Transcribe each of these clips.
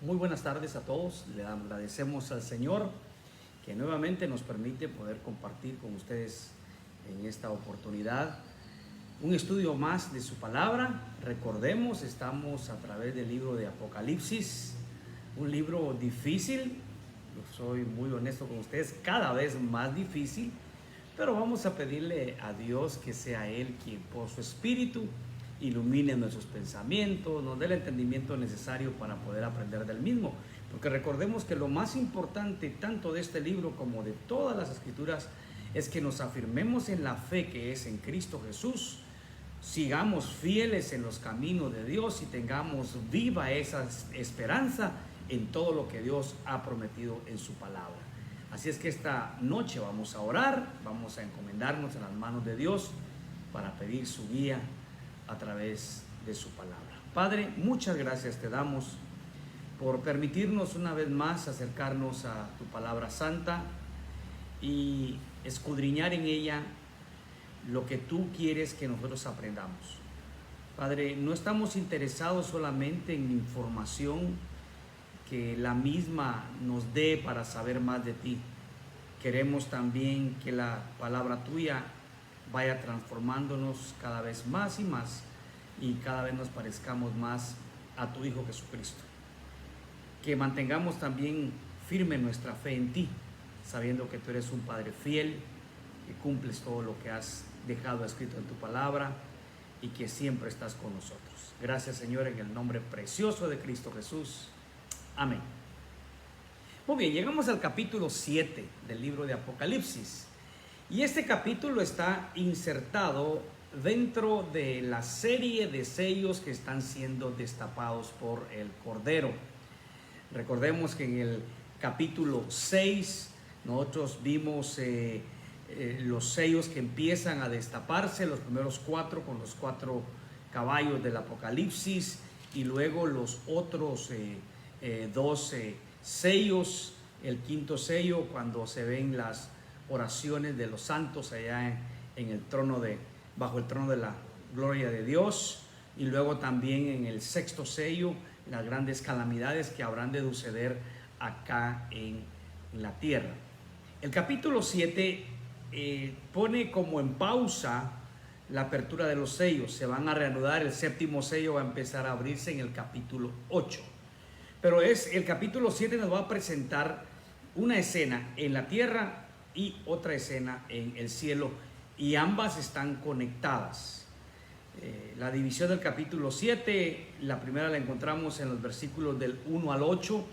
Muy buenas tardes a todos. Le agradecemos al Señor que nuevamente nos permite poder compartir con ustedes en esta oportunidad un estudio más de su palabra. Recordemos, estamos a través del libro de Apocalipsis, un libro difícil, soy muy honesto con ustedes, cada vez más difícil, pero vamos a pedirle a Dios que sea Él quien por su Espíritu ilumine nuestros pensamientos, nos dé el entendimiento necesario para poder aprender del mismo. Porque recordemos que lo más importante tanto de este libro como de todas las escrituras es que nos afirmemos en la fe que es en Cristo Jesús, sigamos fieles en los caminos de Dios y tengamos viva esa esperanza en todo lo que Dios ha prometido en su palabra. Así es que esta noche vamos a orar, vamos a encomendarnos en las manos de Dios para pedir su guía a través de su palabra. Padre, muchas gracias te damos por permitirnos una vez más acercarnos a tu palabra santa y escudriñar en ella lo que tú quieres que nosotros aprendamos. Padre, no estamos interesados solamente en información que la misma nos dé para saber más de ti. Queremos también que la palabra tuya vaya transformándonos cada vez más y más y cada vez nos parezcamos más a tu Hijo Jesucristo. Que mantengamos también firme nuestra fe en ti, sabiendo que tú eres un Padre fiel, que cumples todo lo que has dejado escrito en tu palabra y que siempre estás con nosotros. Gracias, Señor, en el nombre precioso de Cristo Jesús. Amén. Muy bien, llegamos al capítulo 7 del libro de Apocalipsis. Y este capítulo está insertado dentro de la serie de sellos que están siendo destapados por el Cordero. Recordemos que en el capítulo 6 nosotros vimos los sellos que empiezan a destaparse, los primeros 4 con los 4 caballos del Apocalipsis y luego los otros 12 sellos, el quinto sello cuando se ven las oraciones de los santos allá en el trono bajo el trono de la gloria de Dios, y luego también en el sexto sello las grandes calamidades que habrán de suceder acá en la tierra. El capítulo 7 pone como en pausa la apertura de los sellos. Se van a reanudar, el séptimo sello va a empezar a abrirse en el capítulo 8, pero el capítulo 7 nos va a presentar una escena en la tierra y otra escena en el cielo, y ambas están conectadas. La división del capítulo 7, la primera la encontramos en los versículos del 1 al 8,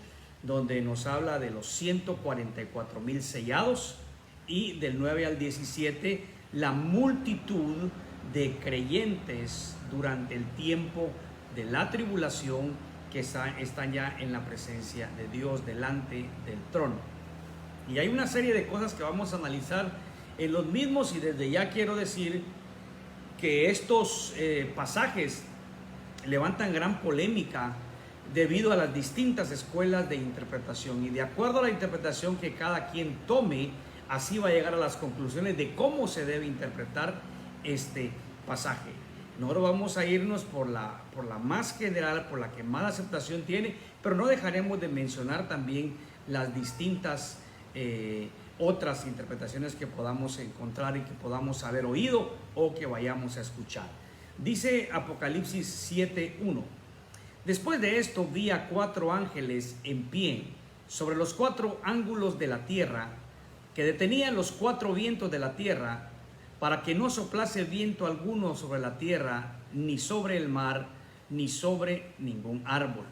donde nos habla de los 144,000 sellados, y del 9 al 17, la multitud de creyentes durante el tiempo de la tribulación que están ya en la presencia de Dios delante del trono. Y hay una serie de cosas que vamos a analizar en los mismos, y desde ya quiero decir que estos pasajes levantan gran polémica debido a las distintas escuelas de interpretación, y de acuerdo a la interpretación que cada quien tome, así va a llegar a las conclusiones de cómo se debe interpretar este pasaje. Nosotros vamos a irnos por la más general, por la que más aceptación tiene, pero no dejaremos de mencionar también las distintas otras interpretaciones que podamos encontrar y que podamos haber oído o que vayamos a escuchar. Dice Apocalipsis 7:1: después de esto vi a 4 ángeles en pie sobre los 4 ángulos de la tierra, que detenían los 4 vientos de la tierra, para que no soplase viento alguno sobre la tierra, ni sobre el mar, ni sobre ningún árbol.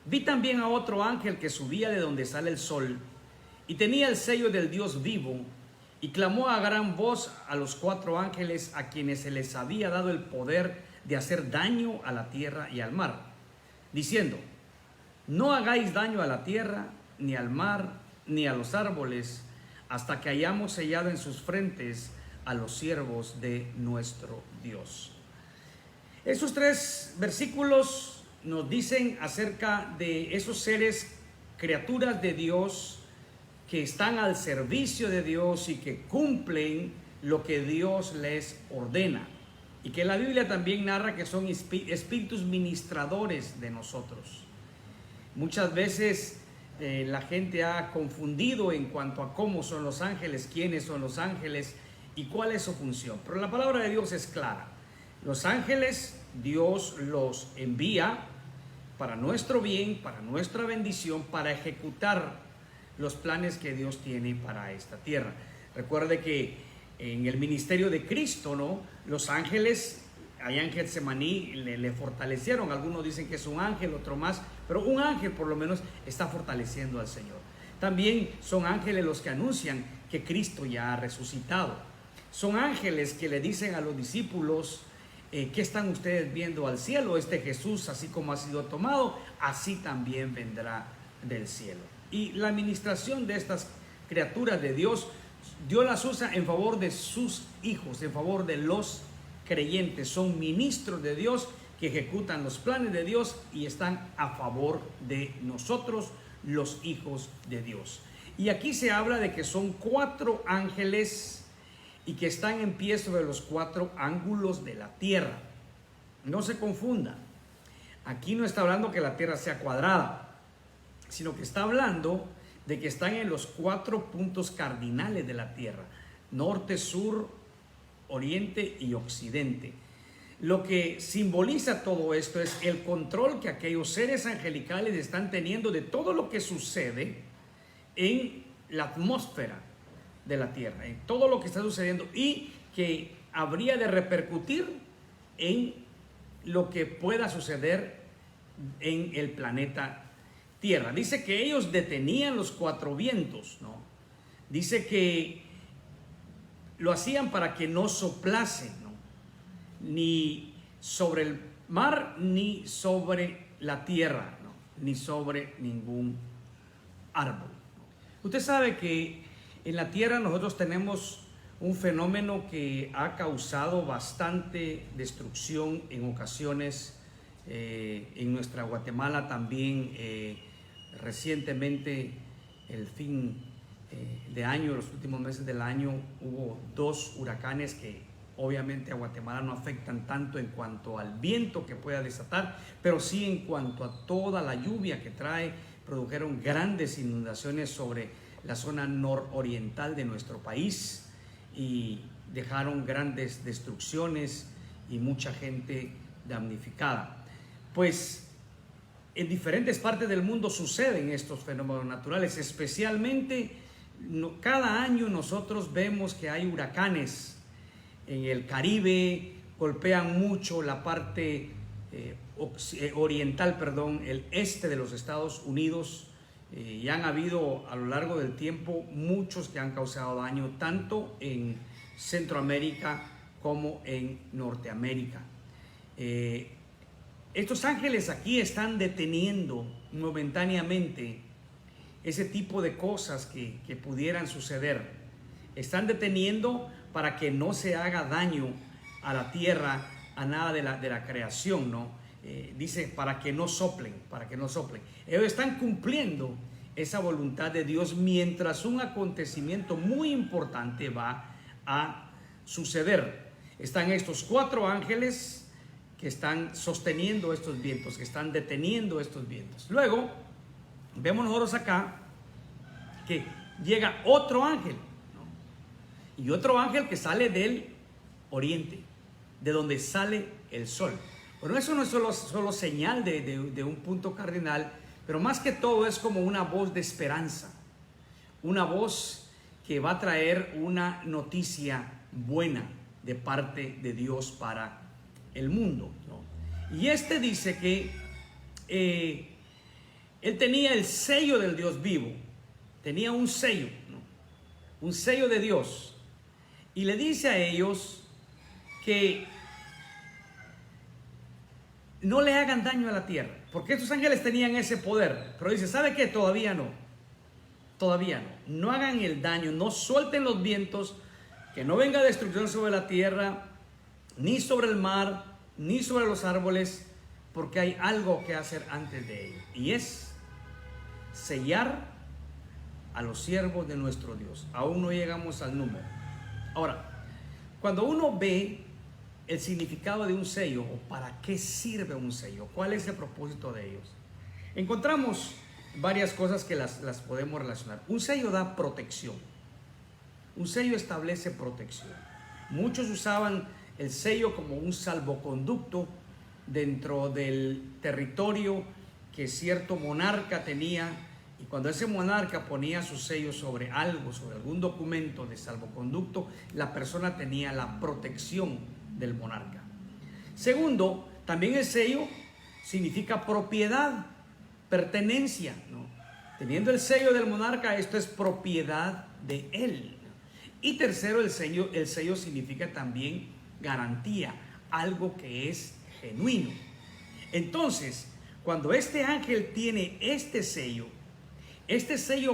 Vi también a otro ángel que subía de donde sale el sol, y tenía el sello del Dios vivo, y clamó a gran voz a los 4 ángeles a quienes se les había dado el poder de hacer daño a la tierra y al mar, diciendo: no hagáis daño a la tierra, ni al mar, ni a los árboles, hasta que hayamos sellado en sus frentes a los siervos de nuestro Dios. Esos 3 versículos nos dicen acerca de esos seres, criaturas de Dios, que están al servicio de Dios y que cumplen lo que Dios les ordena, y que la Biblia también narra que son espíritus ministradores de nosotros. Muchas veces la gente ha confundido en cuanto a cómo son los ángeles, quiénes son los ángeles y cuál es su función. Pero la palabra de Dios es clara. Los ángeles, Dios los envía para nuestro bien, para nuestra bendición, para ejecutar los planes que Dios tiene para esta tierra. Recuerde que en el ministerio de Cristo, ¿no?, los ángeles allá en Getsemaní le fortalecieron. Algunos dicen que es un ángel, otro más, pero un ángel por lo menos está fortaleciendo al Señor. También son ángeles los que anuncian que Cristo ya ha resucitado. Son ángeles que le dicen a los discípulos: ¿qué están ustedes viendo al cielo? Este Jesús, así como ha sido tomado, así también vendrá del cielo. Y la administración de estas criaturas de Dios, Dios las usa en favor de sus hijos, en favor de los creyentes. Son ministros de Dios que ejecutan los planes de Dios y están a favor de nosotros, los hijos de Dios. Y aquí se habla de que son 4 ángeles y que están en pie sobre los 4 ángulos de la tierra. No se confunda. Aquí no está hablando que la tierra sea cuadrada, sino que está hablando de que están en los 4 puntos cardinales de la tierra: norte, sur, oriente y occidente. Lo que simboliza todo esto es el control que aquellos seres angelicales están teniendo de todo lo que sucede en la atmósfera de la tierra, en todo lo que está sucediendo, y que habría de repercutir en lo que pueda suceder en el planeta Tierra. Dice que ellos detenían los 4 vientos, ¿no? Dice que lo hacían para que no soplasen, ¿no?, ni sobre el mar, ni sobre la tierra, ¿no?, ni sobre ningún árbol, ¿no? Usted sabe que en la tierra nosotros tenemos un fenómeno que ha causado bastante destrucción en ocasiones. En nuestra Guatemala también, recientemente, el fin de año, los últimos meses del año, hubo 2 huracanes que obviamente a Guatemala no afectan tanto en cuanto al viento que pueda desatar, pero sí en cuanto a toda la lluvia que trae. Produjeron grandes inundaciones sobre la zona nororiental de nuestro país y dejaron grandes destrucciones y mucha gente damnificada. Pues en diferentes partes del mundo suceden estos fenómenos naturales, especialmente cada año nosotros vemos que hay huracanes en el Caribe, golpean mucho la parte oriental, el este de los Estados Unidos, y han habido a lo largo del tiempo muchos que han causado daño tanto en Centroamérica como en Norteamérica. Estos ángeles aquí están deteniendo momentáneamente ese tipo de cosas que pudieran suceder. Están deteniendo para que no se haga daño a la tierra, a nada de la creación, ¿no? Dice para que no soplen, para que no soplen. Ellos están cumpliendo esa voluntad de Dios mientras un acontecimiento muy importante va a suceder. Están estos 4 ángeles que están sosteniendo estos vientos, que están deteniendo estos vientos. Luego, vemos nosotros acá que llega otro ángel, ¿no?, y otro ángel que sale del oriente, de donde sale el sol. Bueno, eso no es solo señal de un punto cardinal, pero más que todo es como una voz de esperanza, una voz que va a traer una noticia buena de parte de Dios para el mundo, ¿no? Y este dice que él tenía el sello del Dios vivo, tenía un sello, ¿no?, un sello de Dios, y le dice a ellos que no le hagan daño a la tierra, porque estos ángeles tenían ese poder, pero dice, ¿sabe qué? Todavía no, no hagan el daño, no suelten los vientos, que no venga destrucción sobre la tierra, ni sobre el mar, ni sobre los árboles, porque hay algo que hacer antes de ello, y es sellar a los siervos de nuestro Dios. Aún no llegamos al número. Ahora, cuando uno ve el significado de un sello, o para qué sirve un sello, cuál es el propósito de ellos, Encontramos varias cosas que las podemos relacionar. Un sello da protección. Un sello establece protección. Muchos usaban el sello como un salvoconducto dentro del territorio que cierto monarca tenía, y cuando ese monarca ponía su sello sobre algo, sobre algún documento de salvoconducto, la persona tenía la protección del monarca. Segundo, también el sello significa propiedad, pertenencia, ¿no? Teniendo el sello del monarca, esto es propiedad de él. Y tercero, el sello significa también garantía, algo que es genuino. Entonces, cuando este ángel tiene este sello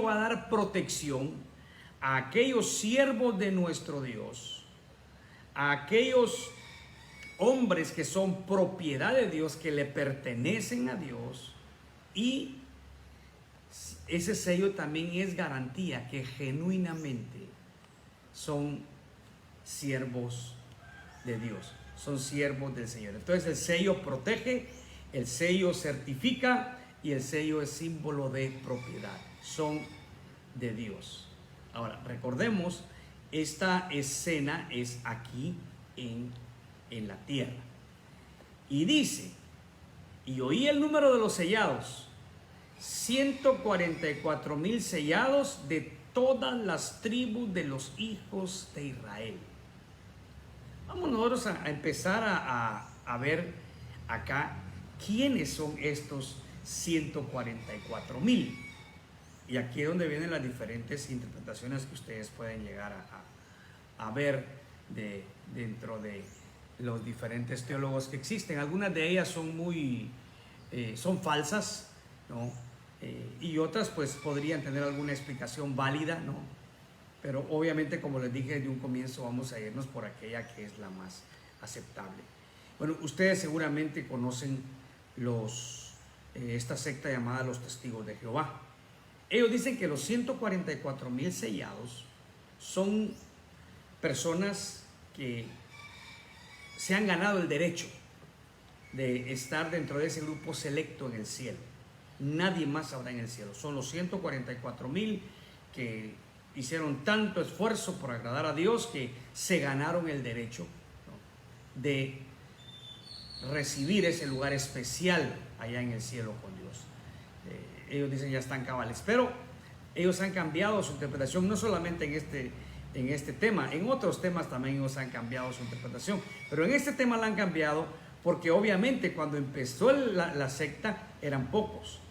va a dar protección a aquellos siervos de nuestro Dios, a aquellos hombres que son propiedad de Dios, que le pertenecen a Dios, y ese sello también es garantía que genuinamente son siervos de Dios, son siervos del Señor. Entonces el sello protege, el sello certifica y el sello es símbolo de propiedad, son de Dios. Ahora recordemos, esta escena es aquí en la tierra, y dice: y oí el número de los sellados, 144,000 sellados de todas las tribus de los hijos de Israel. Vamos nosotros a empezar a ver acá quiénes son estos 144,000. Y aquí es donde vienen las diferentes interpretaciones que ustedes pueden llegar a ver dentro de los diferentes teólogos que existen. Algunas de ellas son son falsas, ¿no? Y otras pues podrían tener alguna explicación válida, ¿no? Pero obviamente, como les dije desde un comienzo, vamos a irnos por aquella que es la más aceptable. Bueno, ustedes seguramente conocen esta secta llamada los Testigos de Jehová. Ellos dicen que los 144,000 sellados son personas que se han ganado el derecho de estar dentro de ese grupo selecto en el cielo. Nadie más habrá en el cielo. Son los 144,000 que hicieron tanto esfuerzo por agradar a Dios que se ganaron el derecho, ¿no?, de recibir ese lugar especial allá en el cielo con Dios. Ellos dicen ya están cabales, pero ellos han cambiado su interpretación, no solamente en este tema, en otros temas también ellos han cambiado su interpretación, pero en este tema la han cambiado porque obviamente cuando empezó la secta eran pocos.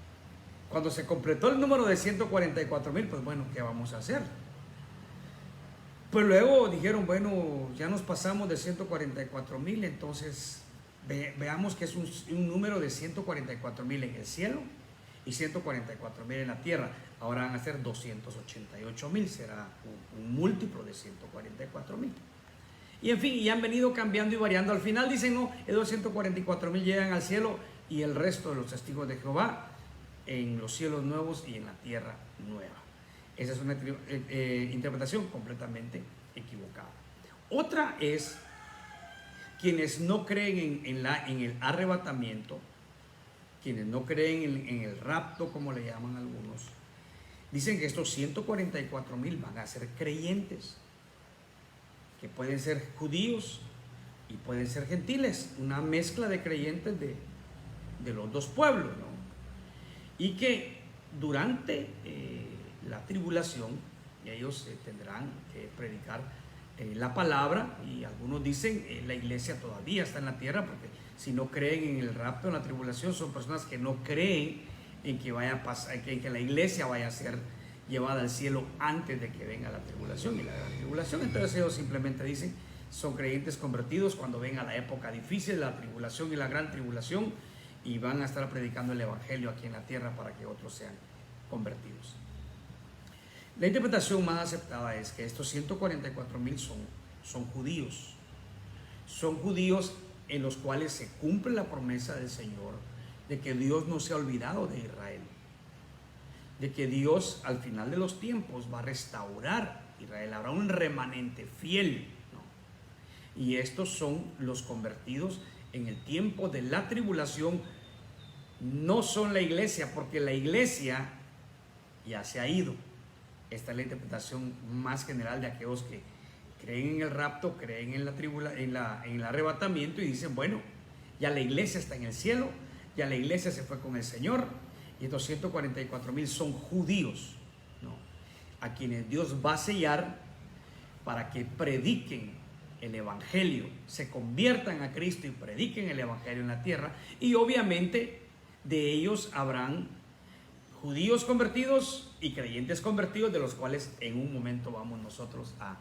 Cuando se completó el número de 144,000, pues bueno, ¿qué vamos a hacer? Pues luego dijeron, bueno, ya nos pasamos de 144,000, entonces veamos que es un número de 144,000 en el cielo y 144,000 en la tierra. Ahora van a ser 288,000, será un múltiplo de 144,000. Y en fin, y han venido cambiando y variando. Al final dicen, no, esos 144,000 llegan al cielo y el resto de los testigos de Jehová en los cielos nuevos y en la tierra nueva. Esa es una interpretación completamente equivocada. Otra es quienes no creen en el arrebatamiento, quienes no creen en el rapto, como le llaman algunos, dicen que estos 144,000 van a ser creyentes, que pueden ser judíos y pueden ser gentiles, una mezcla de creyentes de los dos pueblos, ¿no? Y que durante la tribulación ellos tendrán que predicar la palabra, y algunos dicen la iglesia todavía está en la tierra, porque si no creen en el rapto, en la tribulación, son personas que no creen en que vaya a pasar, que la iglesia vaya a ser llevada al cielo antes de que venga la tribulación y la gran tribulación. Entonces ellos simplemente dicen, son creyentes convertidos cuando venga la época difícil, la tribulación y la gran tribulación, y van a estar predicando el evangelio aquí en la tierra para que otros sean convertidos. La interpretación más aceptada es que estos 144,000 son judíos. Son judíos en los cuales se cumple la promesa del Señor de que Dios no se ha olvidado de Israel, de que Dios al final de los tiempos va a restaurar Israel, habrá un remanente fiel, ¿no? Y estos son los convertidos en el tiempo de la tribulación, no son la iglesia, porque la iglesia ya se ha ido. Esta es la interpretación más general de aquellos que creen en el rapto, creen en en el arrebatamiento y dicen, bueno, ya la iglesia está en el cielo, ya la iglesia se fue con el Señor, y estos 144,000 son judíos, ¿no?, a quienes Dios va a sellar para que prediquen el evangelio, se conviertan a Cristo y prediquen el evangelio en la tierra. Y obviamente de ellos habrán judíos convertidos y creyentes convertidos, de los cuales en un momento vamos nosotros a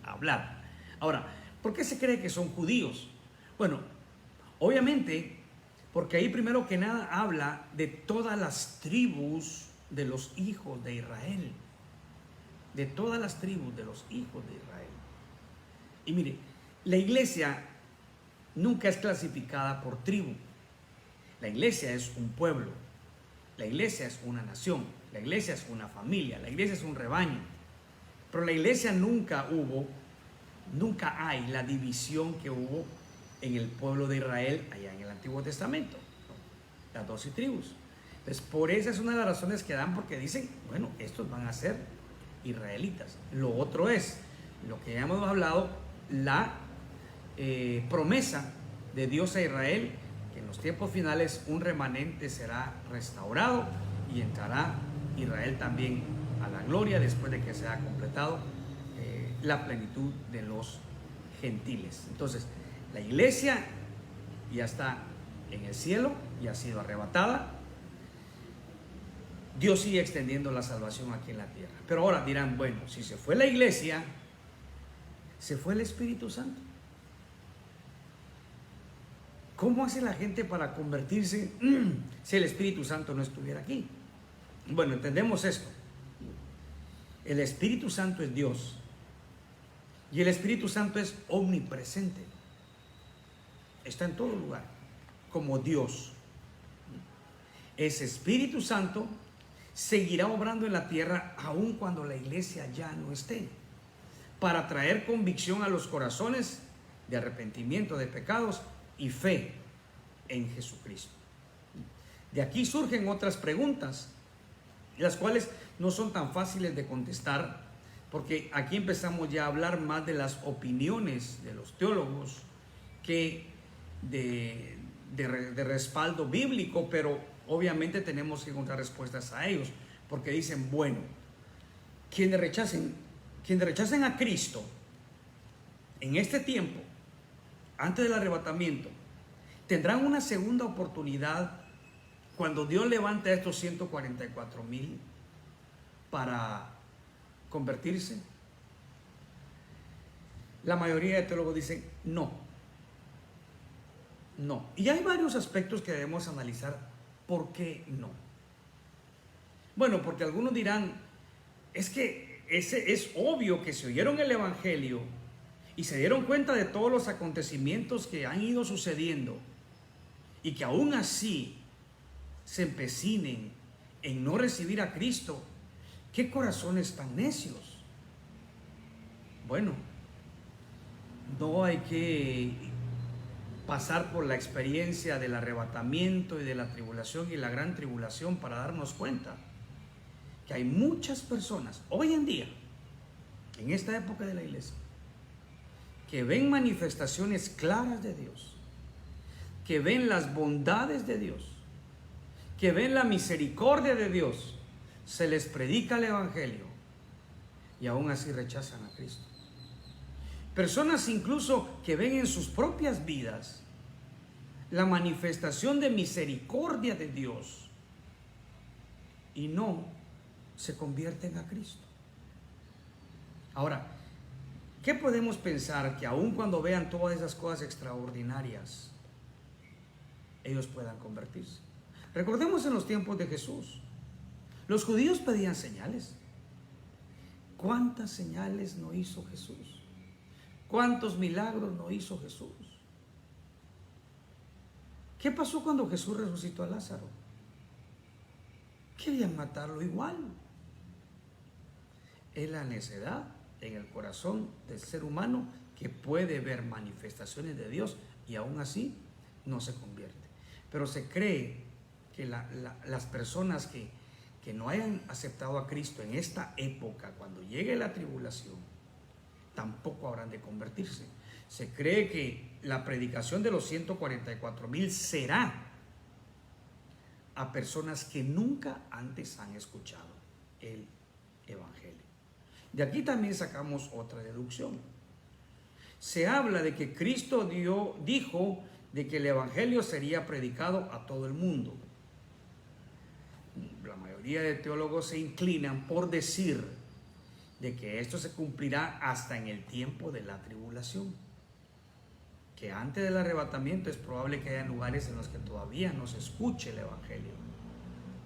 hablar. Ahora, ¿por qué se cree que son judíos? Bueno, obviamente porque ahí primero que nada habla de todas las tribus de los hijos de Israel, de todas las tribus de los hijos de Israel. Y mire, la iglesia nunca es clasificada por tribu. La iglesia es un pueblo, la iglesia es una nación, la iglesia es una familia, la iglesia es un rebaño. Pero la iglesia nunca hay la división que hubo en el pueblo de Israel allá en el Antiguo Testamento, ¿no?, las 12 tribus. Entonces, por esa es una de las razones que dan, porque dicen, bueno, estos van a ser israelitas. Lo otro es, lo que ya hemos hablado, la promesa de Dios a Israel, que en los tiempos finales un remanente será restaurado y entrará Israel también a la gloria después de que se haya completado la plenitud de los gentiles. Entonces, la iglesia ya está en el cielo, ya ha sido arrebatada. Dios sigue extendiendo la salvación aquí en la tierra. Pero ahora dirán, bueno, si se fue la iglesia, se fue el Espíritu Santo. ¿Cómo hace la gente para convertirse si el Espíritu Santo no estuviera aquí? Bueno, entendemos esto. El Espíritu Santo es Dios. Y el Espíritu Santo es omnipresente. Está en todo lugar, como Dios. Ese Espíritu Santo seguirá obrando en la tierra aun cuando la iglesia ya no esté, para traer convicción a los corazones de arrepentimiento de pecados y fe en Jesucristo. De aquí surgen otras preguntas, las cuales no son tan fáciles de contestar, porque aquí empezamos ya a hablar más de las opiniones de los teólogos que de respaldo bíblico, pero obviamente tenemos que encontrar respuestas a ellos, porque dicen, bueno, quienes rechacen a Cristo en este tiempo, antes del arrebatamiento, tendrán una segunda oportunidad cuando Dios levante a estos 144,000 para convertirse. La mayoría de teólogos dicen no. Y hay varios aspectos que debemos analizar. ¿Por qué no? Bueno, porque algunos dirán, es que es obvio que se oyeron el evangelio y se dieron cuenta de todos los acontecimientos que han ido sucediendo, y que aún así se empecinen en no recibir a Cristo. ¿Qué corazones tan necios? Bueno, no hay que pasar por la experiencia del arrebatamiento y de la tribulación y la gran tribulación para darnos cuenta que hay muchas personas hoy en día, en esta época de la iglesia, que ven manifestaciones claras de Dios, que ven las bondades de Dios, que ven la misericordia de Dios, se les predica el evangelio y aún así rechazan a Cristo. Personas incluso que ven en sus propias vidas la manifestación de misericordia de Dios y no se convierten a Cristo. Ahora, ¿qué podemos pensar? Que aun cuando vean todas esas cosas extraordinarias, ellos puedan convertirse. Recordemos en los tiempos de Jesús, los judíos pedían señales. ¿Cuántas señales no hizo Jesús? ¿Cuántos milagros no hizo Jesús? ¿Qué pasó cuando Jesús resucitó a Lázaro? Querían matarlo igual. Es la necedad en el corazón del ser humano que puede ver manifestaciones de Dios y aún así no se convierte. Pero se cree que las personas que no hayan aceptado a Cristo en esta época, cuando llegue la tribulación, tampoco habrán de convertirse. Se cree que la predicación de los 144,000 será a personas que nunca antes han escuchado el Evangelio. De aquí también sacamos otra deducción. Se habla de que Cristo dijo de que el Evangelio sería predicado a todo el mundo. La mayoría de teólogos se inclinan por decir de que esto se cumplirá hasta en el tiempo de la tribulación, que antes del arrebatamiento es probable que haya lugares en los que todavía no se escuche el Evangelio,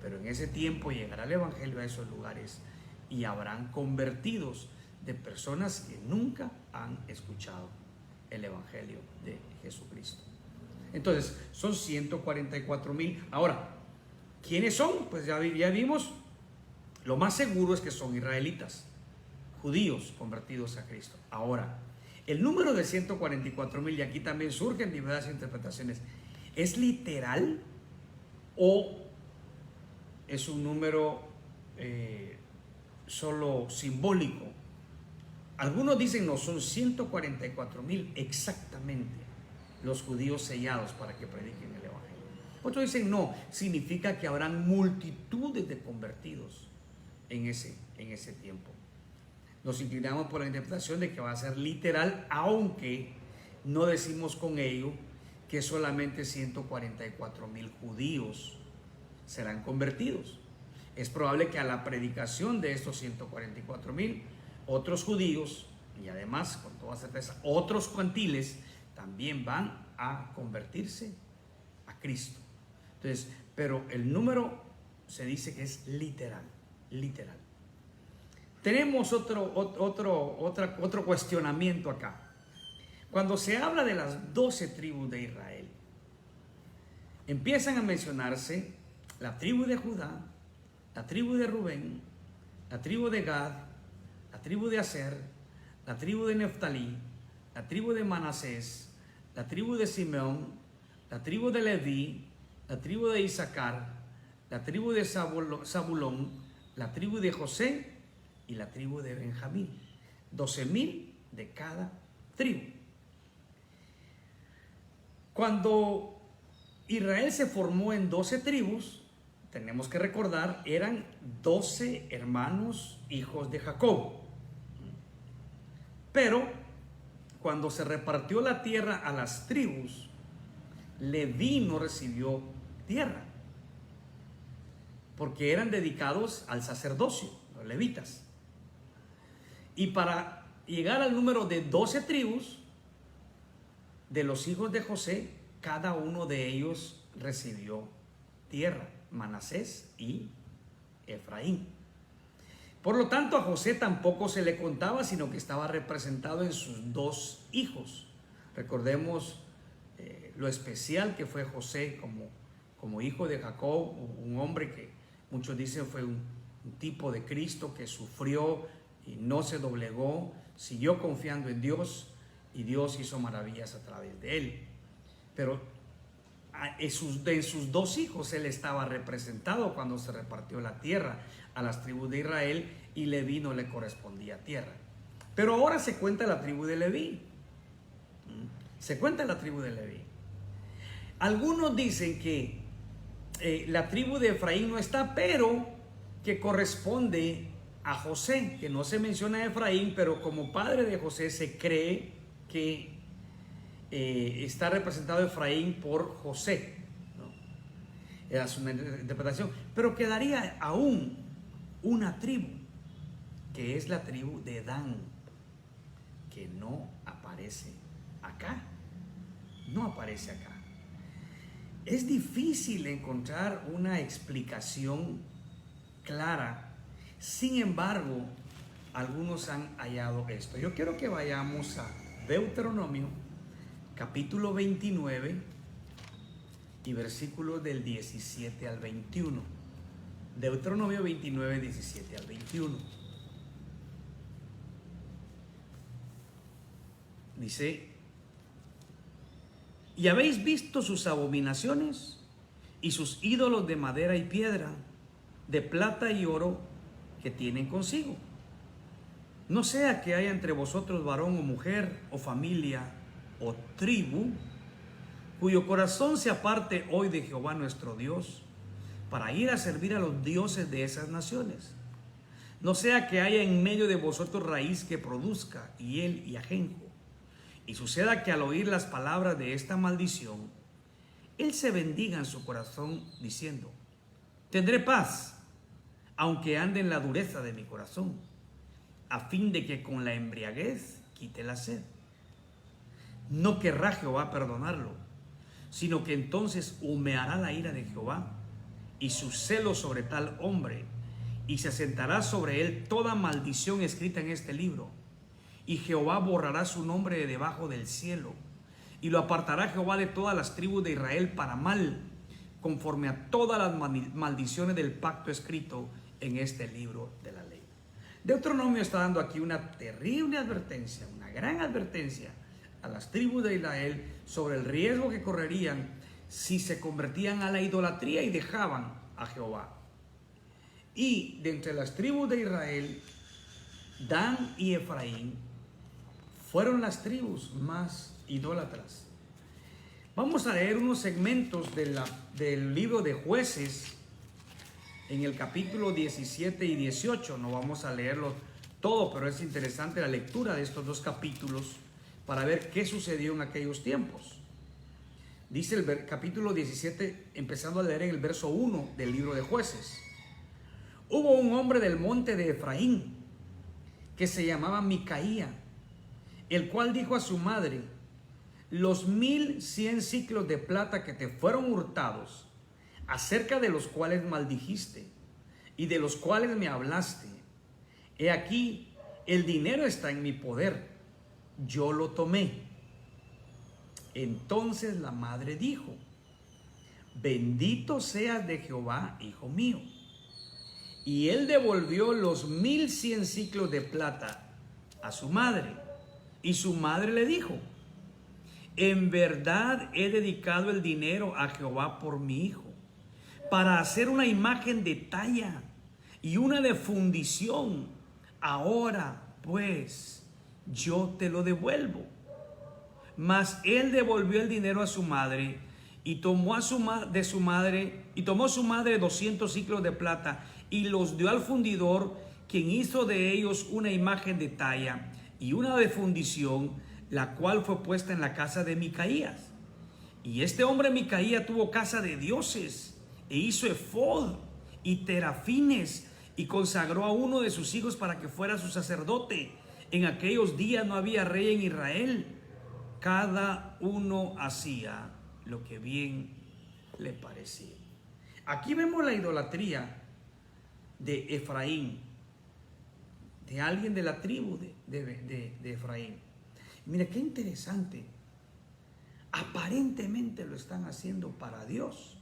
pero en ese tiempo llegará el Evangelio a esos lugares y habrán convertidos de personas que nunca han escuchado el Evangelio de Jesucristo. Entonces son 144,000. Ahora, ¿quiénes son? Pues ya vimos. Lo más seguro es que son israelitas, judíos convertidos a Cristo. Ahora, el número de 144,000, y aquí también surgen diversas interpretaciones, ¿es literal o es un número solo simbólico? Algunos dicen no, son 144,000 exactamente los judíos sellados para que prediquen el Evangelio. Otros dicen no, significa que habrán multitudes de convertidos en ese tiempo. Nos inclinamos por la interpretación de que va a ser literal, aunque no decimos con ello que solamente 144,000 judíos serán convertidos. Es probable que a la predicación de estos 144,000, otros judíos, y además, con toda certeza, otros gentiles también van a convertirse a Cristo. Entonces, pero el número se dice que es literal. Tenemos otro cuestionamiento acá. Cuando se habla de las 12 tribus de Israel, empiezan a mencionarse la tribu de Judá, la tribu de Rubén, la tribu de Gad, la tribu de Aser, la tribu de Neftalí, la tribu de Manasés, la tribu de Simeón, la tribu de Leví, la tribu de Isaacar, la tribu de Zabulón, la tribu de José y la tribu de Benjamín. 12,000 de cada tribu. Cuando Israel se formó en 12 tribus, tenemos que recordar, eran 12 hermanos hijos de Jacob. Pero cuando se repartió la tierra a las tribus, Leví no recibió tierra, porque eran dedicados al sacerdocio, los levitas. Y para llegar al número de 12 tribus de los hijos de José, cada uno de ellos recibió tierra, Manasés y Efraín. Por lo tanto, a José tampoco se le contaba, sino que estaba representado en sus 2 hijos. Recordemos lo especial que fue José como hijo de Jacob, un hombre que muchos dicen fue un tipo de Cristo que sufrió y no se doblegó, siguió confiando en Dios y Dios hizo maravillas a través de él. Pero en sus 2 hijos él estaba representado cuando se repartió la tierra a las tribus de Israel y Leví no le correspondía tierra. Pero ahora se cuenta la tribu de Leví. Se cuenta la tribu de Leví. Algunos dicen que la tribu de Efraín no está, pero que corresponde a José, que no se menciona a Efraín, pero como padre de José se cree que está representado Efraín por José, ¿no? Es una interpretación, pero quedaría aún una tribu, que es la tribu de Dan, que no aparece acá. No aparece acá. Es difícil encontrar una explicación clara. Sin embargo, algunos han hallado esto. Yo quiero que vayamos a Deuteronomio, capítulo 29 y versículos del 17 al 21. Deuteronomio 29, 17 al 21. Dice: ¿y habéis visto sus abominaciones? y sus ídolos de madera y piedra, de plata y oro que tienen consigo. No sea que haya entre vosotros varón o mujer, o familia, o tribu, cuyo corazón se aparte hoy de Jehová nuestro Dios, para ir a servir a los dioses de esas naciones. No sea que haya en medio de vosotros raíz que produzca hiel y ajenjo, y suceda que al oír las palabras de esta maldición, él se bendiga en su corazón, diciendo: tendré paz, aunque ande en la dureza de mi corazón, a fin de que con la embriaguez quite la sed. No querrá Jehová perdonarlo, sino que entonces humeará la ira de Jehová y su celo sobre tal hombre, y se asentará sobre él toda maldición escrita en este libro. Y Jehová borrará su nombre de debajo del cielo, y lo apartará Jehová de todas las tribus de Israel para mal, conforme a todas las maldiciones del pacto escrito en este libro de la ley. Deuteronomio está dando aquí una terrible advertencia, una gran advertencia a las tribus de Israel sobre el riesgo que correrían si se convertían a la idolatría y dejaban a Jehová. Y de entre las tribus de Israel, Dan y Efraín fueron las tribus más idólatras. Vamos a leer unos segmentos del libro de Jueces en el capítulo 17 y 18. No vamos a leerlo todo, pero es interesante la lectura de estos dos capítulos para ver qué sucedió en aquellos tiempos. Dice el capítulo 17, empezando a leer en el verso 1 del libro de Jueces. Hubo un hombre del monte de Efraín que se llamaba Micaía, el cual dijo a su madre: los 1100 siclos de plata que te fueron hurtados, acerca de los cuales maldijiste y de los cuales me hablaste, he aquí, el dinero está en mi poder, yo lo tomé. Entonces la madre dijo: bendito seas de Jehová, hijo mío. Y él devolvió los 1100 siclos de plata a su madre. Y su madre le dijo: en verdad he dedicado el dinero a Jehová por mi hijo, para hacer una imagen de talla y una de fundición. Ahora pues yo te lo devuelvo. Mas él devolvió el dinero a su madre, y tomó su madre 200 siclos de plata y los dio al fundidor, quien hizo de ellos una imagen de talla y una de fundición, la cual fue puesta en la casa de Micaías. Y este hombre Micaía tuvo casa de dioses, e hizo efod y terafines, y consagró a uno de sus hijos para que fuera su sacerdote. En aquellos días no había rey en Israel. Cada uno hacía lo que bien le parecía. Aquí vemos la idolatría de Efraín, de alguien de la tribu de Efraín. Mira qué interesante. Aparentemente lo están haciendo para Dios,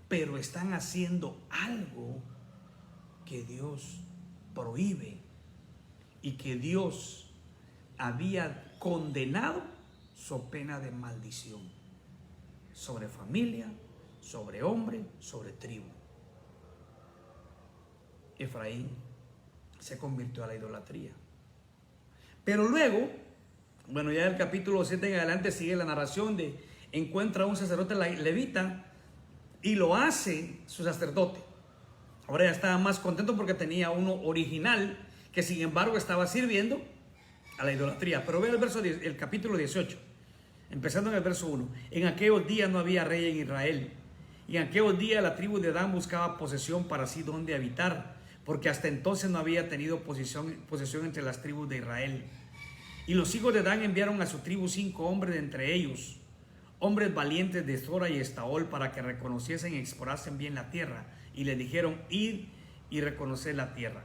pero están haciendo algo que Dios prohíbe y que Dios había condenado so pena de maldición sobre familia, sobre hombre, sobre tribu. Efraín se convirtió a la idolatría. Pero luego, bueno, ya del capítulo 7 en adelante sigue la narración de encuentra a un sacerdote levita y lo hace su sacerdote. Ahora ya estaba más contento porque tenía uno original que sin embargo estaba sirviendo a la idolatría. Pero ve el capítulo 18, empezando en el verso 1. En aquellos días no había rey en Israel, y en aquellos días la tribu de Dan buscaba posesión para sí donde habitar, porque hasta entonces no había tenido posesión entre las tribus de Israel. Y los hijos de Dan enviaron a su tribu 5 hombres de entre ellos, hombres valientes de Zora y Estaol, para que reconociesen y explorasen bien la tierra. Y les dijeron: id y reconocer la tierra.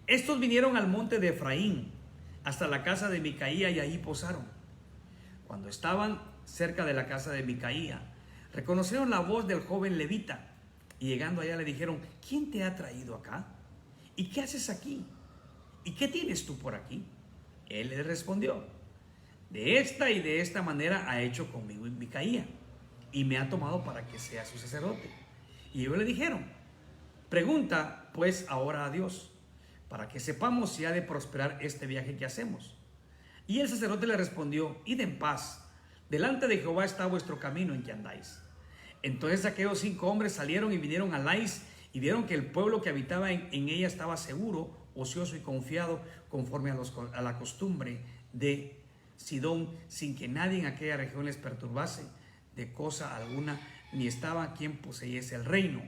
Estos vinieron al monte de Efraín, hasta la casa de Micaía, y allí posaron. Cuando estaban cerca de la casa de Micaía, reconocieron la voz del joven levita, y llegando allá le dijeron: ¿quién te ha traído acá? ¿Y qué haces aquí? ¿Y qué tienes tú por aquí? Él les respondió: de esta y de esta manera ha hecho conmigo Micaía, y me ha tomado para que sea su sacerdote. Y ellos le dijeron: pregunta pues ahora a Dios, para que sepamos si ha de prosperar este viaje que hacemos. Y el sacerdote le respondió: id en paz, delante de Jehová está vuestro camino en que andáis. Entonces aquellos 5 hombres salieron y vinieron a Lais, y vieron que el pueblo que habitaba en ella estaba seguro, ocioso y confiado, conforme a la costumbre de Sidón, sin que nadie en aquella región les perturbase de cosa alguna, ni estaba quien poseyese el reino.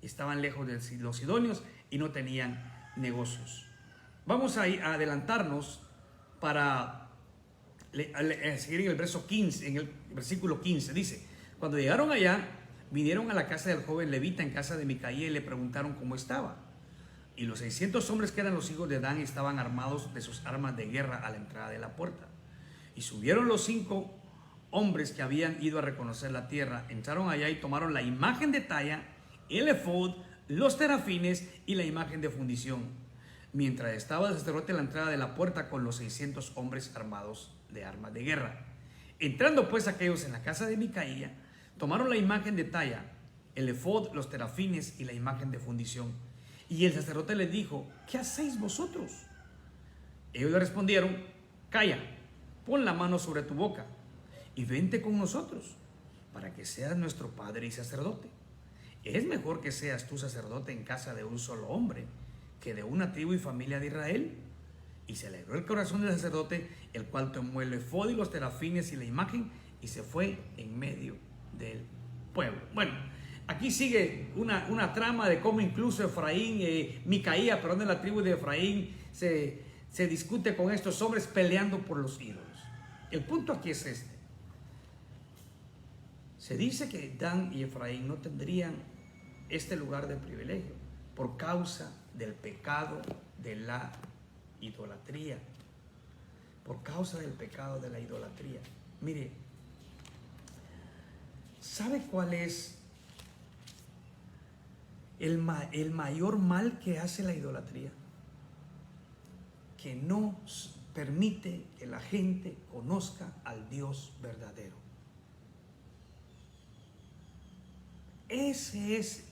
Estaban lejos de los sidonios y no tenían negocios. Vamos a adelantarnos para seguir en el verso 15, en el versículo 15. Dice: cuando llegaron allá, vinieron a la casa del joven levita en casa de Micaía y le preguntaron cómo estaba. Y los 600 hombres que eran los hijos de Dan estaban armados de sus armas de guerra a la entrada de la puerta. Y subieron los 5 hombres que habían ido a reconocer la tierra, entraron allá y tomaron la imagen de talla, el efod, los terafines y la imagen de fundición, mientras estaba el sacerdote a la entrada de la puerta con los 600 hombres armados de armas de guerra. Entrando pues aquellos en la casa de Micaía, tomaron la imagen de talla, el efod, los terafines y la imagen de fundición. Y el sacerdote les dijo: ¿qué hacéis vosotros? Ellos le respondieron: calla, pon la mano sobre tu boca y vente con nosotros, para que seas nuestro padre y sacerdote. Es mejor que seas tú sacerdote en casa de un solo hombre, que de una tribu y familia de Israel. Y se alegró el corazón del sacerdote, el cual tomó el efod y los terafines y la imagen, y se fue en medio del pueblo. Bueno, aquí sigue una trama de cómo incluso Efraín, Micaía, perdón, de la tribu de Efraín, se discute con estos hombres peleando por los ídolos. El punto aquí es este. Se dice que Dan y Efraín no tendrían este lugar de privilegio por causa del pecado de la idolatría. Por causa del pecado de la idolatría. Mire, ¿sabe cuál es el mayor mal que hace la idolatría? Que no permite que la gente conozca al Dios verdadero. Ese es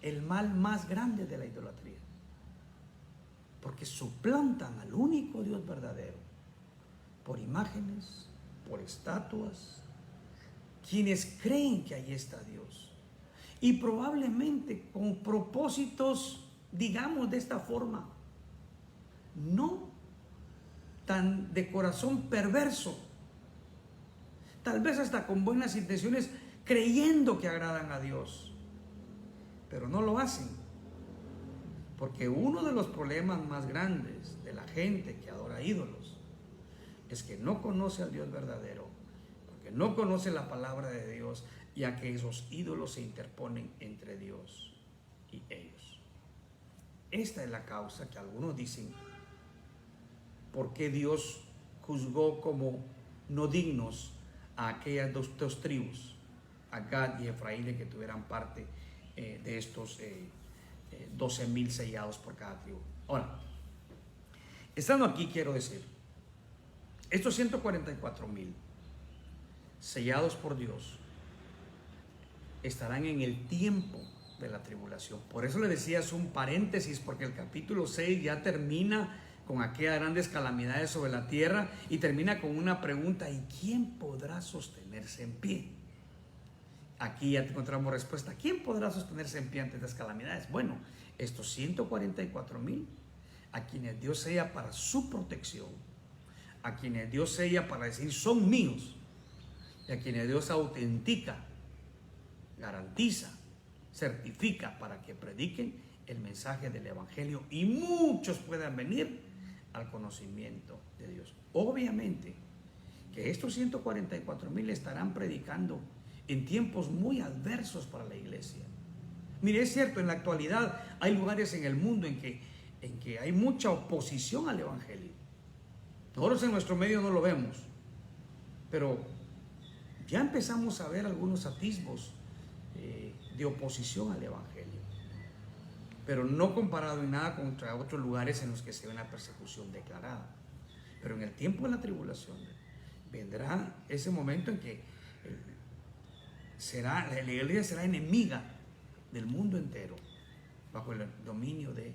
el mal más grande de la idolatría, porque suplantan al único Dios verdadero por imágenes, por estatuas, quienes creen que ahí está Dios, y probablemente con propósitos, digamos de esta forma, no tan de corazón perverso, tal vez hasta con buenas intenciones, creyendo que agradan a Dios, pero no lo hacen, porque uno de los problemas más grandes de la gente que adora ídolos es que no conoce al Dios verdadero, porque no conoce la palabra de Dios, ya que esos ídolos se interponen entre Dios y ellos. Esta es la causa que algunos dicen por qué Dios juzgó como no dignos a aquellas dos tribus, a Gad y Efraín, de que tuvieran parte de estos 12,000 sellados por cada tribu. Ahora, estando aquí, quiero decir, estos 144,000 sellados por Dios estarán en el tiempo de la tribulación. Por eso le decía, es un paréntesis, porque el capítulo 6 ya termina con aquellas grandes calamidades sobre la tierra y termina con una pregunta: ¿y quién podrá sostenerse en pie? Aquí ya encontramos respuesta. ¿Quién podrá sostenerse en pie ante estas calamidades? Bueno, estos 144,000, a quienes Dios sella para su protección, a quienes Dios sella para decir son míos, y a quienes Dios autentica, garantiza, certifica para que prediquen el mensaje del evangelio y muchos puedan venir al conocimiento de Dios. Obviamente que estos 144,000 estarán predicando en tiempos muy adversos para la iglesia. Mire, es cierto, en la actualidad hay lugares en el mundo en que hay mucha oposición al evangelio. Nosotros en nuestro medio no lo vemos, pero ya empezamos a ver algunos atisbos de oposición al evangelio, pero no comparado en nada contra otros lugares en los que se ve una persecución declarada. Pero en el tiempo de la tribulación vendrá ese momento en que la iglesia será enemiga del mundo entero bajo el dominio de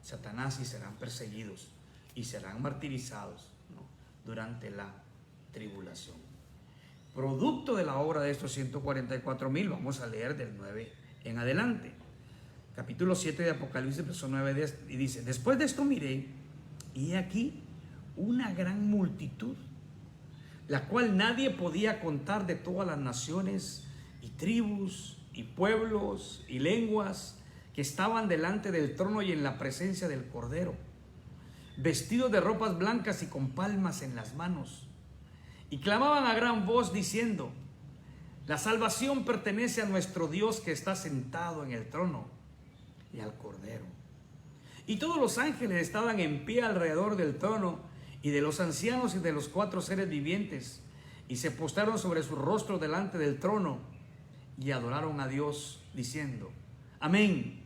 Satanás y serán perseguidos y serán martirizados, ¿no?, durante la tribulación. Producto de la obra de estos 144,000, vamos a leer del 9 en adelante. Capítulo 7 de Apocalipsis, verso 9, y dice: después de esto miré, y he aquí una gran multitud, la cual nadie podía contar, de todas las naciones y tribus y pueblos y lenguas, que estaban delante del trono y en la presencia del Cordero, vestidos de ropas blancas y con palmas en las manos, y clamaban a gran voz diciendo: la salvación pertenece a nuestro Dios que está sentado en el trono y al Cordero. Y todos los ángeles estaban en pie alrededor del trono y de los ancianos y de los 4 seres vivientes, y se postraron sobre su rostro delante del trono y adoraron a Dios diciendo: amén.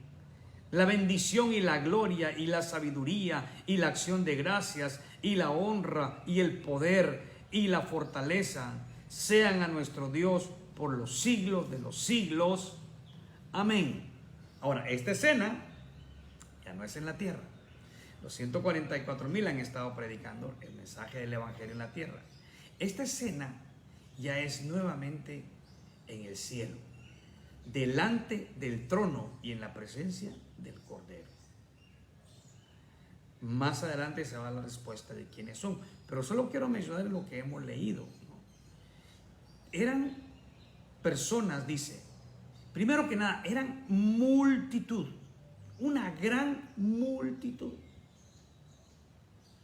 La bendición y la gloria y la sabiduría y la acción de gracias y la honra y el poder y la fortaleza sean a nuestro Dios por los siglos de los siglos. Amén. Ahora, esta escena ya no es en la tierra. Los 144,000 han estado predicando el mensaje del evangelio en la tierra. Esta escena ya es nuevamente en el cielo, delante del trono y en la presencia del Cordero. Más adelante se va a la respuesta de quiénes son, pero solo quiero mencionar lo que hemos leído, ¿no? Eran personas, dice, primero que nada, eran multitud, una gran multitud.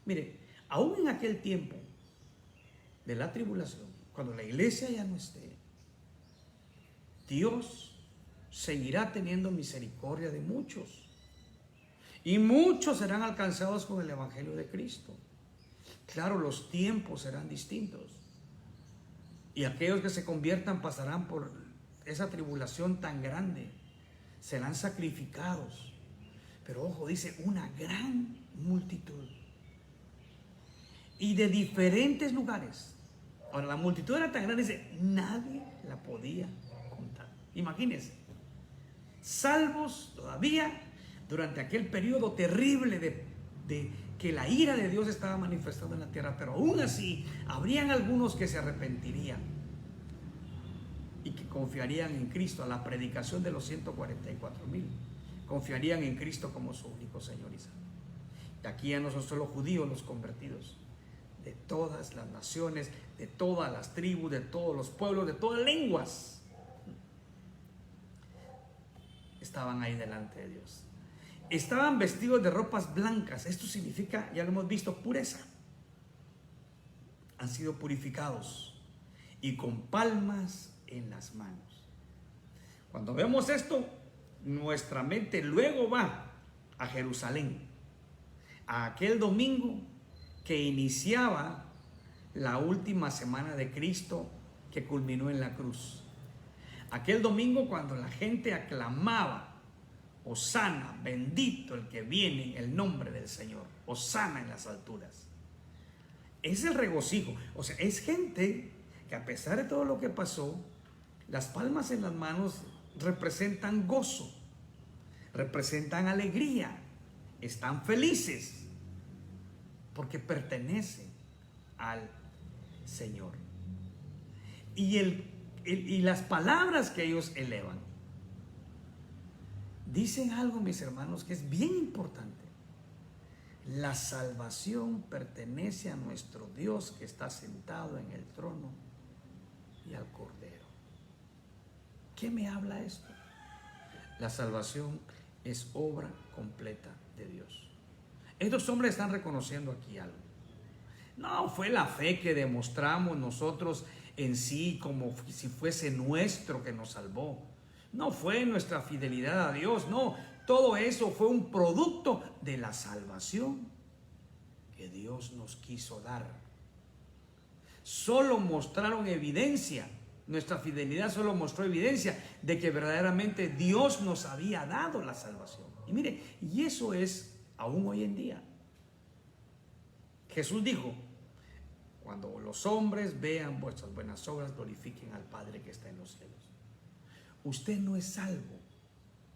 Mire, aún en aquel tiempo de la tribulación, cuando la iglesia ya no esté, Dios seguirá teniendo misericordia de muchos, y muchos serán alcanzados con el evangelio de Cristo. Claro, los tiempos serán distintos, y aquellos que se conviertan pasarán por esa tribulación tan grande, serán sacrificados. Pero ojo, dice una gran multitud, y de diferentes lugares. Ahora, la multitud era tan grande, dice, nadie la podía contar. Imagínense, salvos todavía durante aquel periodo terrible de que la ira de Dios estaba manifestando en la tierra, pero aún así habrían algunos que se arrepentirían y que confiarían en Cristo. A la predicación de los 144,000 confiarían en Cristo como su único Señor y Salvador. Y aquí ya no son solo judíos los convertidos, de todas las naciones, de todas las tribus, de todos los pueblos, de todas las lenguas, estaban ahí delante de Dios. Estaban vestidos de ropas blancas. Esto significa, ya lo hemos visto, pureza. Han sido purificados y con palmas en las manos. Cuando vemos esto, nuestra mente luego va a Jerusalén, a aquel domingo que iniciaba la última semana de Cristo, que culminó en la cruz. Aquel domingo cuando la gente aclamaba: Hosana, bendito el que viene en el nombre del Señor, Hosana en las alturas. Es el regocijo. O sea, es gente que, a pesar de todo lo que pasó, las palmas en las manos representan gozo, representan alegría, están felices porque pertenecen al Señor. Y las palabras que ellos elevan dicen algo, mis hermanos, que es bien importante. La salvación pertenece a nuestro Dios que está sentado en el trono y al Cordero. ¿Qué me habla esto? La salvación es obra completa de Dios. Estos hombres están reconociendo aquí algo. No fue la fe que demostramos nosotros en sí, como si fuese nuestro, que nos salvó. No fue nuestra fidelidad a Dios, no. Todo eso fue un producto de la salvación que Dios nos quiso dar. Solo mostraron evidencia, nuestra fidelidad solo mostró evidencia de que verdaderamente Dios nos había dado la salvación. Y mire, y eso es aún hoy en día. Jesús dijo: cuando los hombres vean vuestras buenas obras, glorifiquen al Padre que está en los cielos. Usted no es salvo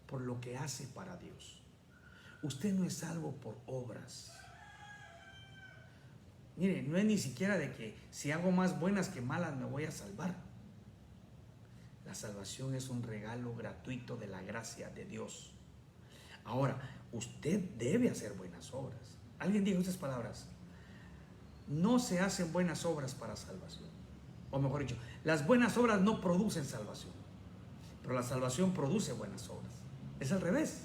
por lo que hace para Dios. Usted no es salvo por obras. Mire, no es ni siquiera de que si hago más buenas que malas me voy a salvar. La salvación es un regalo gratuito de la gracia de Dios. Ahora, usted debe hacer buenas obras. Alguien dijo estas palabras: no se hacen buenas obras para salvación. O mejor dicho, las buenas obras no producen salvación, pero la salvación produce buenas obras. Es al revés.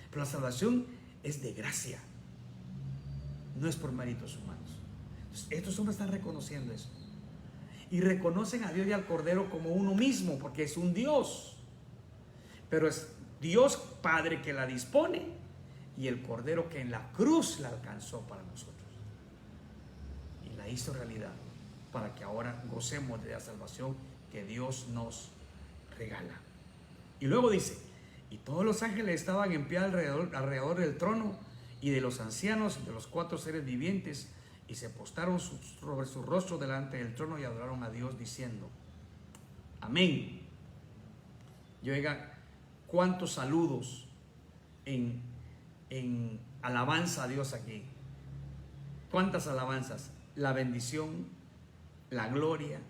Pero la salvación es de gracia, no es por méritos humanos. Entonces, estos hombres están reconociendo eso. Y reconocen a Dios y al Cordero como uno mismo, porque es un Dios. Pero es Dios Padre que la dispone y el Cordero que en la cruz la alcanzó para nosotros. Y la hizo realidad para que ahora gocemos de la salvación que Dios nos regala. Y luego dice: y todos los ángeles estaban en pie alrededor del trono y de los ancianos y de los 4 seres vivientes, y se postraron sobre su rostro delante del trono y adoraron a Dios diciendo: amén. Y oiga, cuántos saludos en alabanza a Dios aquí. Cuántas alabanzas: la bendición, la gloria,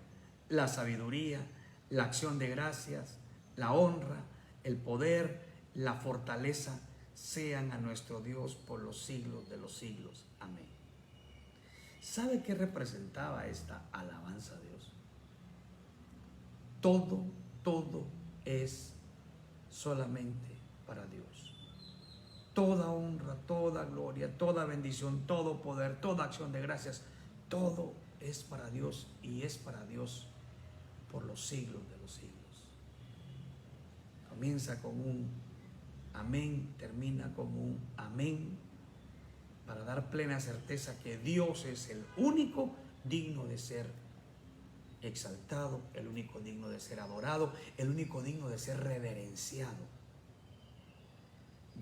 la sabiduría, la acción de gracias, la honra, el poder, la fortaleza sean a nuestro Dios por los siglos de los siglos. Amén. ¿Sabe qué representaba esta alabanza a Dios? Todo es solamente para Dios. Toda honra, toda gloria, toda bendición, todo poder, toda acción de gracias, todo es para Dios y es para Dios por los siglos de los siglos. Comienza con un amén, termina con un amén, para dar plena certeza que Dios es el único digno de ser exaltado, el único digno de ser adorado, el único digno de ser reverenciado.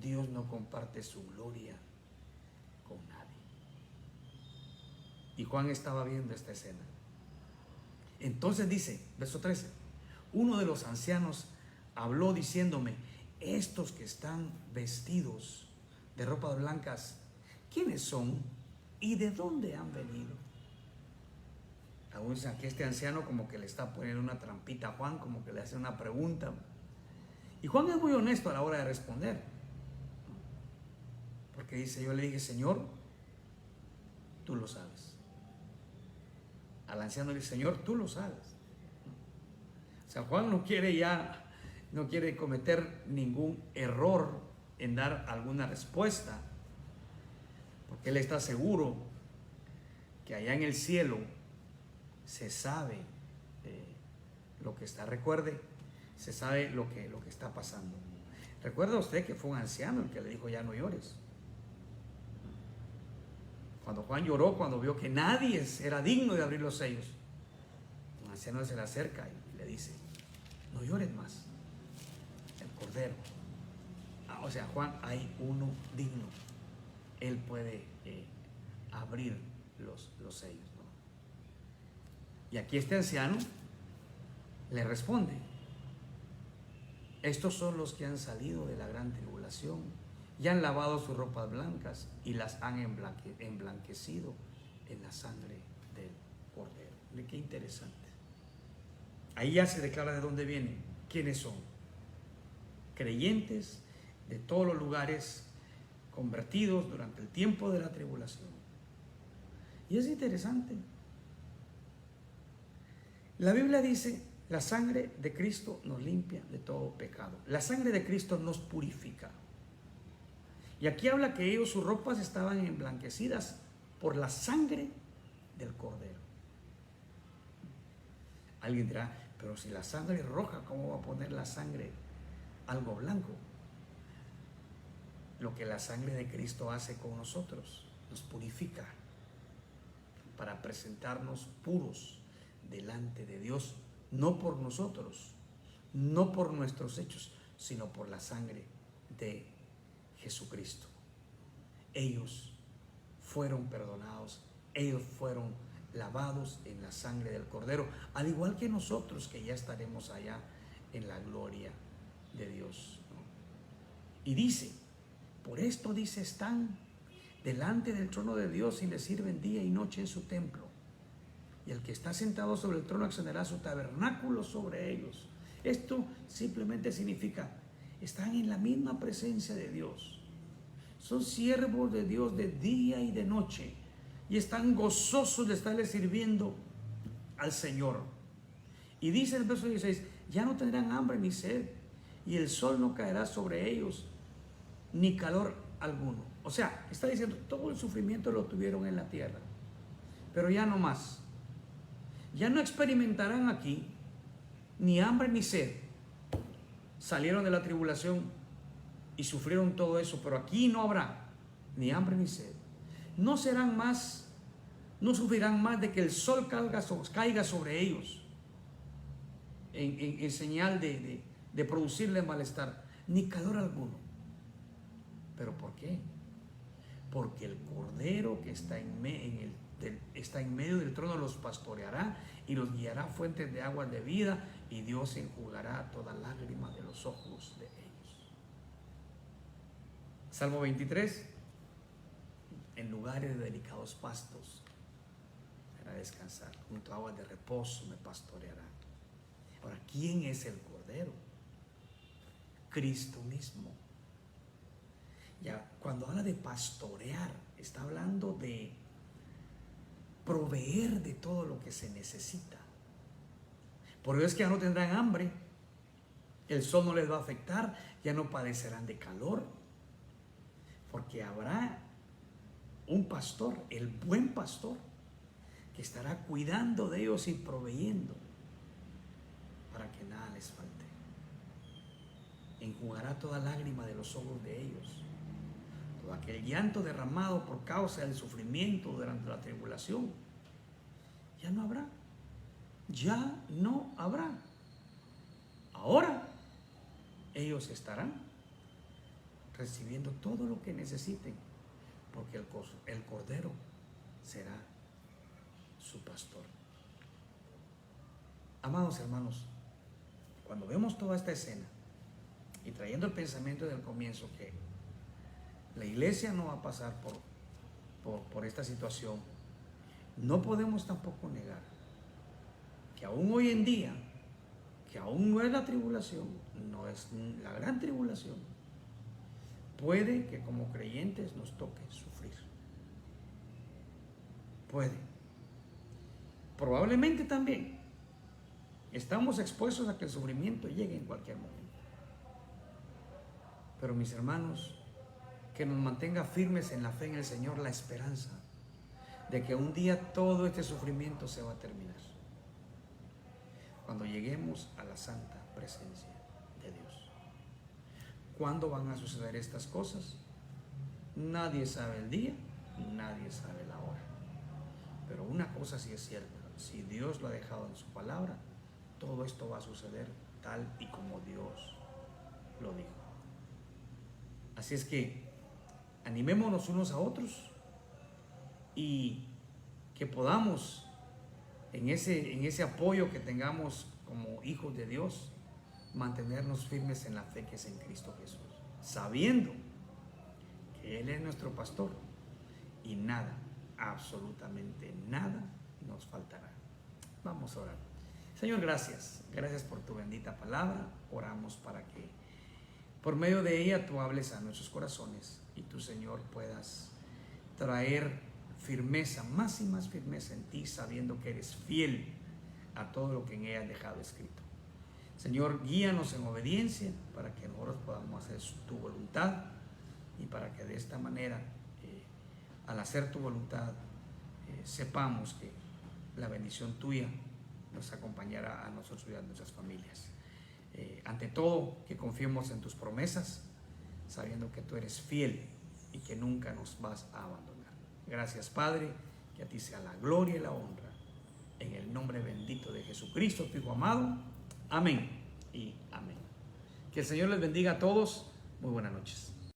Dios no comparte su gloria con nadie. Y Juan estaba viendo esta escena. Entonces dice, verso 13: uno de los ancianos habló diciéndome: estos que están vestidos de ropas blancas, ¿quiénes son y de dónde han venido? Aún aquí este anciano como que le está poniendo una trampita a Juan, como que le hace una pregunta. Y Juan es muy honesto a la hora de responder, porque dice: yo le dije, Señor, tú lo sabes. Al anciano le dice: Señor, tú lo sabes. O sea, Juan no quiere cometer ningún error en dar alguna respuesta, porque él está seguro que allá en el cielo se sabe lo que está. Recuerde, se sabe lo que está pasando. Recuerda usted que fue un anciano el que le dijo: ya no llores. Cuando Juan lloró, cuando vio que nadie era digno de abrir los sellos, un anciano se le acerca y le dice: no llores más, el Cordero. O sea, Juan, hay uno digno, él puede abrir los sellos, ¿no? Y aquí este anciano le responde: estos son los que han salido de la gran tribulación y han lavado sus ropas blancas y las han emblanquecido en la sangre del Cordero. Mire qué interesante. Ahí ya se declara de dónde vienen, quiénes son. Creyentes de todos los lugares, convertidos durante el tiempo de la tribulación. Y es interesante. La Biblia dice: la sangre de Cristo nos limpia de todo pecado. La sangre de Cristo nos purifica. Y aquí habla que ellos, sus ropas estaban emblanquecidas por la sangre del Cordero. Alguien dirá: pero si la sangre es roja, ¿cómo va a poner la sangre algo blanco? Lo que la sangre de Cristo hace con nosotros, nos purifica para presentarnos puros delante de Dios, no por nosotros, no por nuestros hechos, sino por la sangre de Jesucristo. Ellos fueron perdonados, ellos fueron lavados en la sangre del Cordero, al igual que nosotros, que ya estaremos allá en la gloria de Dios, ¿no? Y dice, por esto dice, están delante del trono de Dios y le sirven día y noche en su templo. Y el que está sentado sobre el trono extenderá su tabernáculo sobre ellos. Esto simplemente significa, están en la misma presencia de Dios. Son siervos de Dios de día y de noche. Y están gozosos de estarle sirviendo al Señor. Y dice el verso 16, ya no tendrán hambre ni sed, y el sol no caerá sobre ellos, ni calor alguno. O sea, está diciendo, todo el sufrimiento lo tuvieron en la tierra, pero ya no más. Ya no experimentarán aquí ni hambre ni sed. Salieron de la tribulación y sufrieron todo eso, pero aquí no habrá ni hambre ni sed. No serán más, no sufrirán más de que el sol caiga sobre ellos en señal de producirle malestar, ni calor alguno. ¿Pero por qué? Porque el Cordero que está en medio del trono los pastoreará y los guiará a fuentes de aguas de vida, y Dios enjugará toda lágrima de los ojos de ellos. Salmo 23, en lugares de delicados pastos me hará descansar, junto a aguas de reposo me pastoreará. Ahora, ¿quién es el Cordero? Cristo mismo. Ya, cuando habla de pastorear, está hablando de proveer de todo lo que se necesita. Por eso es que ya no tendrán hambre, el sol no les va a afectar, ya no padecerán de calor, porque habrá un pastor, el buen pastor, que estará cuidando de ellos y proveyendo para que nada les falte. Enjugará toda lágrima de los ojos de ellos. Todo aquel llanto derramado por causa del sufrimiento durante la tribulación, ya no habrá. Ya no habrá. Ahora ellos estarán recibiendo todo lo que necesiten, porque el Cordero será su pastor. Amados hermanos, cuando vemos toda esta escena y trayendo el pensamiento del comienzo, que la iglesia no va a pasar por esta situación, no podemos tampoco negar que aún hoy en día, que aún no es la tribulación, no es la gran tribulación, puede que como creyentes nos toque sufrir. Puede. Probablemente también estamos expuestos a que el sufrimiento llegue en cualquier momento. Pero mis hermanos, que nos mantenga firmes en la fe en el Señor, la esperanza de que un día todo este sufrimiento se va a terminar, cuando lleguemos a la santa presencia de Dios. ¿Cuándo van a suceder estas cosas? Nadie sabe el día, nadie sabe la hora. Pero una cosa sí es cierta: si Dios lo ha dejado en su palabra, todo esto va a suceder tal y como Dios lo dijo. Así es que animémonos unos a otros y que podamos, en ese apoyo que tengamos como hijos de Dios, mantenernos firmes en la fe que es en Cristo Jesús, sabiendo que Él es nuestro pastor y nada, absolutamente nada nos faltará. Vamos a orar. Señor, gracias por tu bendita palabra. Oramos para que por medio de ella tú hables a nuestros corazones y tú, Señor, puedas traer firmeza, más y más firmeza en ti, sabiendo que eres fiel a todo lo que en ella has dejado escrito. Señor, guíanos en obediencia para que nosotros podamos hacer tu voluntad, y para que de esta manera, al hacer tu voluntad, sepamos que la bendición tuya nos acompañará a nosotros y a nuestras familias. Ante todo, que confiemos en tus promesas, sabiendo que tú eres fiel y que nunca nos vas a abandonar. Gracias, Padre, que a ti sea la gloria y la honra, en el nombre bendito de Jesucristo, tu Hijo amado. Amén y amén. Que el Señor les bendiga a todos. Muy buenas noches.